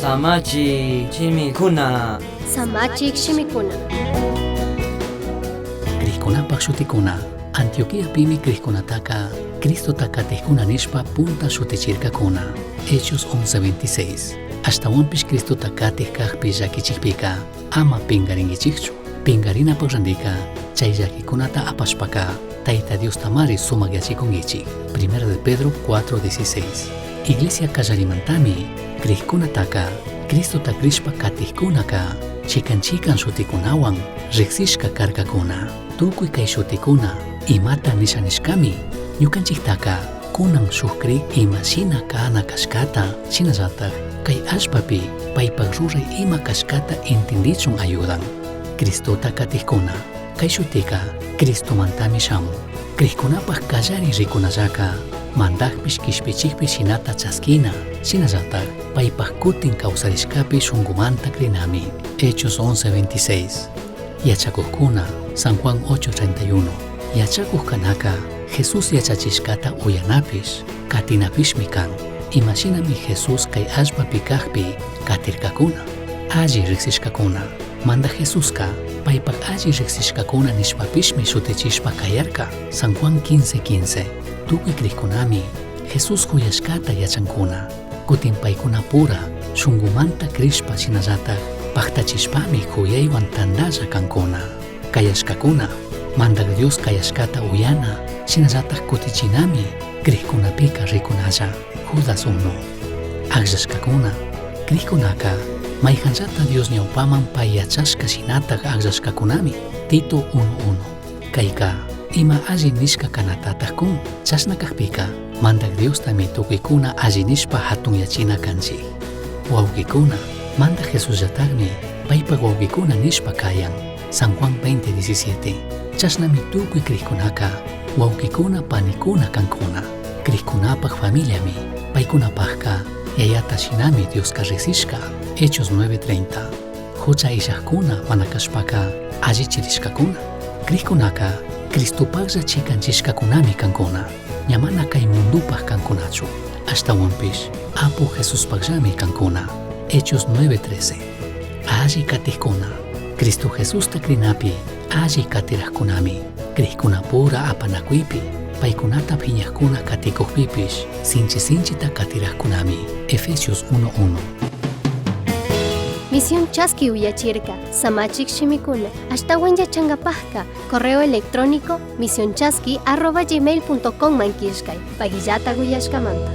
Samachi chimikuna. Samachik shimikuna. Krishkunapaq shutikuna. Antioquia pimi Krishkunataka Cristo takatejkuna nishpa punta shutichirkakuna. Hechos 11:26. Ashtawanpish Cristo takatej kajpi llakichikpika ama pingarinkichikchu. Pingarinapaq randika chay llakikunata apashpaka Tayta Dios tamari sumak yachikunkichik. 1 de Pedro 4:16. Iglesia kallarimantami Krishkunataka Cristo takrishpa katijkunaka chikan shutikunawan riksishka karkakuna. Tukuy kay shutikuna imata nishanishkami ñukanchiktaka kunan shukri imashina kana kashkata shinallatak kay allpapi paypak ruray ima kashkata entendichun ayudan. Cristota katijkuna kay shutika Cristomantami shamun. Krishkunapaq kallari rikunallaka mandaqpish kishpichikpi shinata chaskina shinallatak paypak kutin kawsarishkapi shunkumanta krinami. Hechos 11:26. Yachakuqkuna San Juan 8:31. Yachakuq kanaka Jesus yachachishkata uyanapish katinapishmi kan. Imashinami Jesus kay allpapi kaqpi katirkakuna alli riksishkakuna. Manda Jesuska paypak alli riksishkakuna nishpapishmi shutichishpa kayarka. San Juan 15:15. Tukuy krishkunami Jesus kuyashkata yachankuna. Kutin paykuna pura shunkumanta krishpa shinallatak paktachishpami kuyaywan tandalla kankuna. Kayashkakuna mandak Dios kayashkata uyana shinallatak kutichinami krishkunapika rikunalla. Judas 1. Akllashkakuna krishkunaka mayhanllata Dios ñawpaman pay yachashka shinatak akllashkakunami. Tito 1:1. Kayka ima alli nishka kanatataq kun chashna kaqpika mandak Diostami tukuykuna alli nishpa hatun yachina kanchik. Wawqikuna manda Jesusllatakmi paypak wawqikuna nishpa kayan. San Juan 20:17. Chashnami tukuy krishkunaka wawqikuna panikuna kankuna. Krishkunapaq familiami paykunapaqqa yayata shinami Dioska riksishka. Hechos 9:30. Hucha ishaqkuna mana kashpaka allichirishkakuna. Krishkunaka Cristopaqlla chikanchishkakunami kankuna. Ñamana kay mundupaq kankunachu. Ashtawanpish Apu Jesuspaqllami kankuna. Hechos 9:13. Alli katijkuna Cristo Jesusta krinapi alli katiraqkunami. Krishkuna pura apanakuypi paykunata phiñaqkuna katikuqpipish sinchita katiraqkunami. Efesios 1:1. Misión Chaski uyachirka, Samachik shimikuna, ashtawan yachangapajka, correo electrónico misionchaski@gmail.com mankishkay, pagillata guyashkamanta.